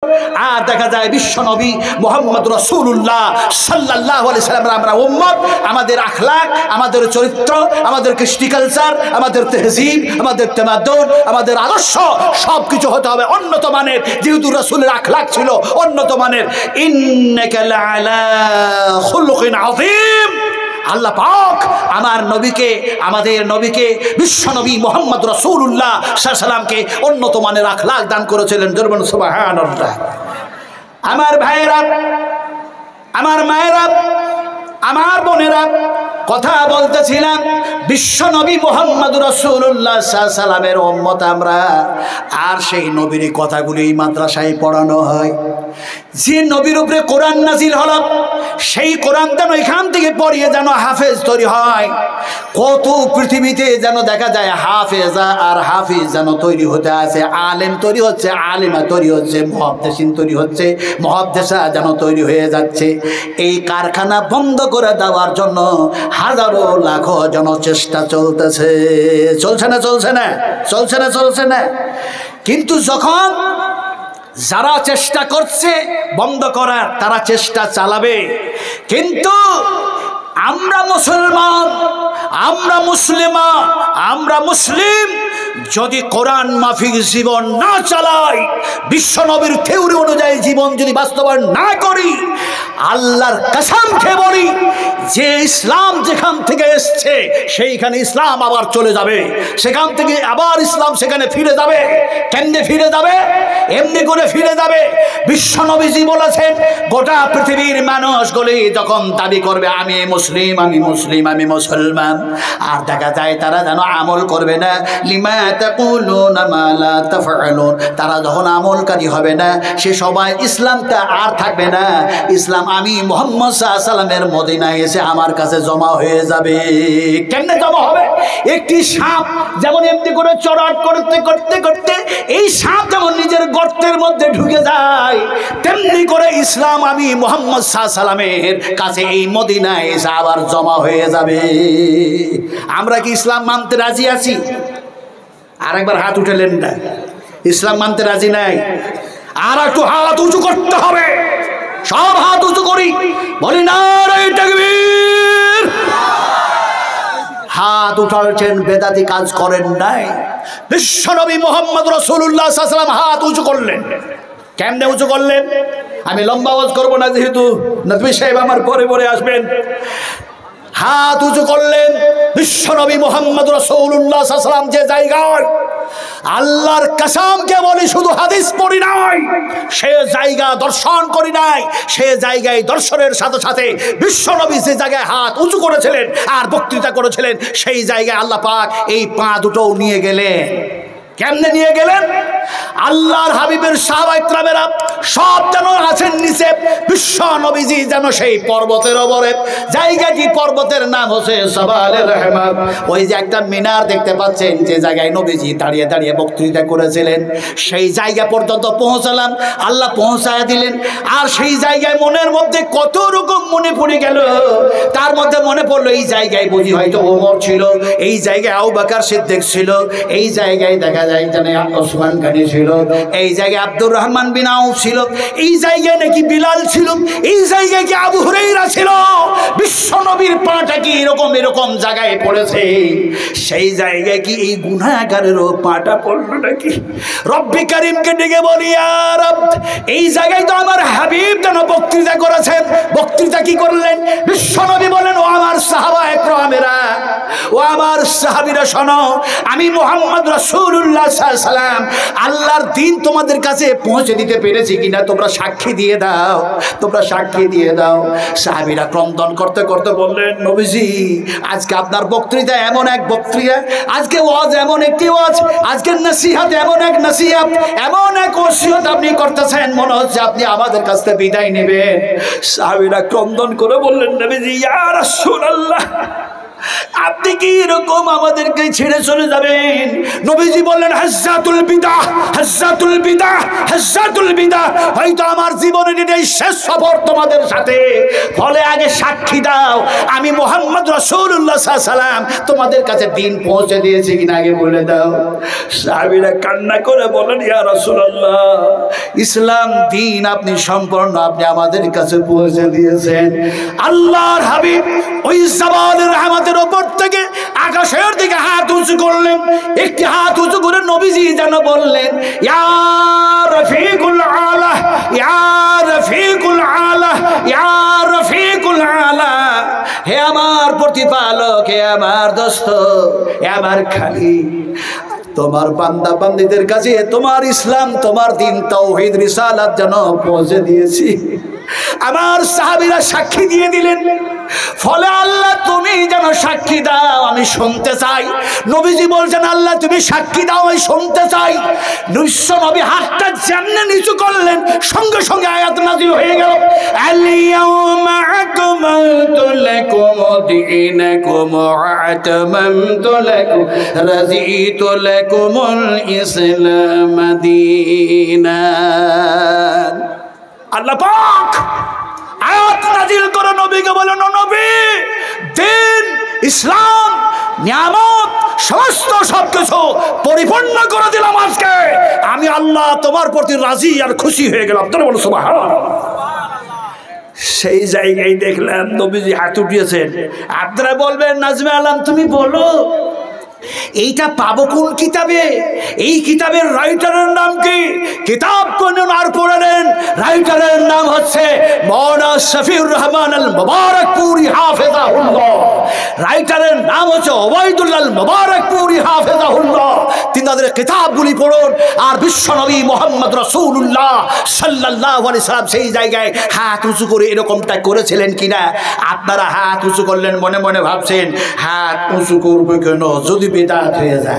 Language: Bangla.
আর দেখা যায় বিশ্ব নবী মুহাম্মদ রাসূলুল্লাহ সাল্লাল্লাহু আলাইহি সাল্লামের আমরা উম্মত, আমাদের আখলাক, আমাদের চরিত্র, আমাদের কৃষ্টি কালচার, আমাদের তেহজিব, আমাদের তামাদ্দুন, আমাদের আদর্শ সবকিছু হতে হবে উন্নত মানের, যেহেতু রাসূলের আখলাক ছিল উন্নত মানের। ইন্নাকা লাআলা খুলুকিন আযীম। আল্লাহ পাক আমার নবীকে, আমাদের নবীকে, বিশ্ব নবী মুহাম্মদ রাসূলুল্লাহ সাল্লাল্লাহু আলাইহি সাল্লামকে উন্নত মানের আখলাক দান করেছিলেন। জোরে সুবহানাল্লাহ। আমার ভাইয়েরা, আমার মায়েরা, আমার বোনেরা, কথা বলতেছিলাম বিশ্ব নবী মুহাম্মদ রাসূলুল্লাহ সাল্লাল্লাহু আলাইহি সাল্লামের উম্মত আমরা। আর সেই নবীর কথাগুলি মাদ্রাসায় পড়ানো হয়। যে নবীর উপরে কোরআন নাজিল হলো সেই কোরআন যেন এখান থেকে পড়িয়ে যেন হাফেজ তৈরি হয়। কত পৃথিবীতে যেন দেখা যায় হাফেজা আর হাফিজ যেন তৈরি হতে আছে, আলেম তৈরি হচ্ছে, আলেমা তৈরি হচ্ছে, মুহাদ্দিসিন তৈরি হচ্ছে, মুহাদ্দিসা যেন তৈরি হয়ে যাচ্ছে। এই কারখানা বন্ধ করে দেওয়ার জন্য হাজারো লাখো জন চেষ্টা চলতেছে। চলছে না? চলছে না? চলছে না? চলছে না? কিন্তু যখন যারা চেষ্টা করছে বন্ধ করার, তারা চেষ্টা চালাবে, কিন্তু আমরা মুসলমান, আমরা মুসলিমা, আমরা মুসলিম যদি কোরআন মাফিক জীবন না চালাই, বিশ্ব নবীর থিওরি অনুযায়ী জীবন যদি বাস্তবায়ন না করি, আল্লাহর কসম খেয়ে বলি যে ইসলাম যেখান থেকে এসছে সেইখানে ইসলাম আবার চলে যাবে, সেখান থেকে আবার ইসলাম সেখানে ফিরে যাবে। কেমনে ফিরে যাবে? এমনি করে ফিরে যাবে। বিশ্ব নবীজি বলেছেন গোটা পৃথিবীর মানুষগুলি যখন দাবি করবে আমি মুসলিম, আমি মুসলিম, আমি মুসলমান, আর দেখা যায় তারা যেন আমল করবে না, লিমা তাকুলুনা মা লা তাফআলুন, তারা যখন আমলকারী হবে না, সে সবাই ইসলামটা আর থাকবে না। ইসলাম আমি মুহাম্মদ সাল্লাল্লাহু আলাইহি সাল্লামের মদিনায় এসে আমার কাছে জমা হয়ে যাবে। কেমনে জমা হবে? একটি সাপ যেমন এমনি করে চড়াট করতে করতে করতে এই সাপ যেমন নিজের গর্তের মধ্যে ঢুকে যায়, তেমনি করে ইসলাম আমি মুহাম্মদ সাল্লাল্লাহু আলাইহি সাল্লামের কাছে এই মদিনায় এসে আবার জমা হয়ে যাবে। আমরা কি ইসলাম মানতে রাজি আছি? আর একবার হাত উঠালেন না। ইসলাম মানতে রাজি নাই? আর একটু হাত উঁচু করতে হবে। সব হাত উঁচু করি, বলি নারে তাকবীর। হাত উঠাচ্ছেন, বেদাতি কাজ করেন নাই। বিশ্ব নবী মুহাম্মদ রাসূলুল্লাহ সাল্লাল্লাহু আলাইহি ওয়াসাল্লাম হাত উঁচু করলেন। কেমনে উঁচু করলেন? আমি লম্বা আওয়াজ করবো না, যেহেতু নবী সাহেব আমার পরে পরে আসবেন। হাত উঁচু করলেন বিশ্ব নবী মুহাম্মদ রাসূলুল্লাহ সাল্লাল্লাহু আলাইহি ওয়াসাল্লাম যে জায়গায়, আল্লাহর কসমকে বলি শুধু হাদিস পড়ি নাই, সে জায়গা দর্শন করি নাই, সে জায়গায় দর্শনের সাথে সাথে বিশ্ব নবী যে জায়গায় হাত উঁচু করেছিলেন আর বক্তৃতা করেছিলেন, সেই জায়গায় আল্লাহ পাক এই পা দুটোও নিয়ে গেলেন। কেমনে নিয়ে গেলেন? আল্লাহর হাবিবের সাহাবায়ে কেরামেরা সব যেন আছেন নিচে, বিশ্ব নবীজি যেন সেই পর্বতের উপরে, জায়গাটি পর্বতের নাম হচ্ছে জাবালে রহমত। ওই যে একটা মিনার দেখতে পাচ্ছেন, যে জায়গায় নবীজি দাঁড়িয়ে দাঁড়িয়ে বক্তৃতা করেছিলেন, সেই জায়গা পর্যন্ত পৌঁছালাম। আল্লাহ পৌঁছায় দিলেন। আর সেই জায়গায় মনের মধ্যে কত রকম মনে পড়ে গেল। তার মধ্যে মনে পড়লো এই জায়গায় বুঝি হয়তো ওমর ছিল, এই জায়গায় আবু বকর সিদ্দিক ছিল, এই জায়গায় দেখা ওসমান গনি ছিল, এই জায়গায় আব্দুর রহমান বিন আউফ ছিল, এই জায়গায় নাকি বিলাল ছিল, এই জায়গায় কি আবু হুরায়রা ছিল। বিশ্ব নবীর পাটা কি এরকম এরকম জায়গায় পড়েছে, সেই জায়গায় কি এই গুনাহগারেরও পাটা পড়লো নাকি? রব্বি কারীমকে ডেকে বলি, ইয়া রব, এই জায়গায় তো আমার হাবিব যেন বক্তৃতা করেছেন। বক্তৃতা কি করলেন? বিশ্ব নবী বলেন, ও আমার সাহাবায়ে কেরামেরা, ও আমার সাহাবীরা শোনো, আমি মুহাম্মদ রাসূলুল্লাহ সাল্লাল্লাহু আলাইহি সাল্লাম আল্লাহর দ্বীন তোমাদের কাছে পৌঁছে দিতে পেরেছি কিনা তোমরা সাক্ষী দিয়ে দাও, তোমরা সাক্ষী দিয়ে দাও। সাহাবীরা ক্রন্দন করতে করতে বললেন, নবীজি আজকে আপনার বক্তৃতা এমন এক বক্তৃতা, আজকে ওয়াজ এমন একটি ওয়াজ, আজকের নসিহত এমন এক নসিহত, এমন এক ওসিয়ত আপনি করতেছেন, মনে হচ্ছে আপনি আমাদের কাছ থেকে বিদায় নেবেন। সাহাবীরা ক্রন্দন করে বললেন, নবীজি ইয়া রাসূলুল্লাহ, আপনি কি এরকম আমাদেরকে ছেড়ে চলে যাবেন? নবীজি বললেন হাজ্জাতুল বিদাহ, হাজ্জাতুল বিদাহ, হাজ্জাতুল বিদাহ, হয়তো আমার জীবনের এটাই শেষ সফর তোমাদের সাথে, ফলে আগে সাক্ষী দাও আমি মুহাম্মদ রাসূলুল্লাহ সাল্লাল্লাহু আলাইহি সাল্লাম তোমাদের কাছে দিন পৌঁছে দিয়েছি কিনা আগে বলে দাও। সাহাবীরা কান্না করে বলেন ইয়া রাসূলুল্লাহ, ইসলাম দিন আপনি সম্পূর্ণ আপনি আমাদের কাছে পৌঁছে দিয়েছেন। আল্লাহর হাবিব ওই জাবালের রহমতের উপর থেকে আকাশের দিকে হাত উঁচু করলেন। একটি হাত উঁচু করে নবীজি যেন বললেন ইয়া রফিকুল আলা, ইয়া রফিকুল আলা, ইয়া রফিকুল আলা, হে আমার প্রতিপালক, হে আমার দোস্ত, হে আমার খালিক, তোমার বান্দা বান্দীদের কাছে তোমার ইসলাম তোমার দিন তাওহীদ রিসালাত যেন পৌঁছে দিয়েছি। আমার সাহাবীরা সাক্ষী দিয়ে দিলেন। ফলে আল্লাহ তুমি যেন সাক্ষী দাও আমি শুনতে চাই। নবীজি বলছেন আল্লাহ তুমি সাক্ষী দাও আমি শুনতে চাই। বিশ্ব নবী হাতটা যেমনি নিচু করলেন সঙ্গে সঙ্গে আয়াত নাযিল হয়ে গেল আল-ইয়াউমা আকমালতু লাকুম দীনাকুম ওয়া আতমামতু লাকুম রাযীতু লাকুমুল ইসলাম দীনান। আল্লাহ পাক আয়াত নাযিল করে নবীকে বলেন ও নবী, দিন ইসলাম নিয়ামত সমস্ত সবকিছু পরিপূর্ণ করে দিলাম আজকে আমি আল্লাহ তোমার প্রতি রাজি আর খুশি হয়ে গেলাম। তোরা বলো সুবহানাল্লাহ। সেই জায়গায় দেখলাম নবীজি হাত উঠিয়েছেন। আপনারা বলবেন নাজমে আলম তুমি বলো এইটা পাবো কোন কিতাবে? এই কিতাবের রাইটারের নাম কি? কিতাব কোন আর পড়ে নেন। রাইটারের নাম হচ্ছে মাওলানা শফিউর রহমান আল মুবারকপুরি হাফেজাহুল্লাহ। রাইটারের নাম হচ্ছে ওবাইদুল্লাহ আল মুবারকপুরি হাফেজাহুল্লাহ। তিনাদের কিতাবগুলি পড়ুন। আর বিশ্বনবী মুহাম্মদ রাসূলুল্লাহ সাল্লাল্লাহু আলাইহি সাল্লাম সেই জায়গায় হাত উঁচু করে এরকমটা করেছিলেন কিনা? আপনারা হাত উঁচু করলেন, মনে মনে ভাবছেন হাত উঁচু করবে কেন, যদি বিদআত হয়ে যায়।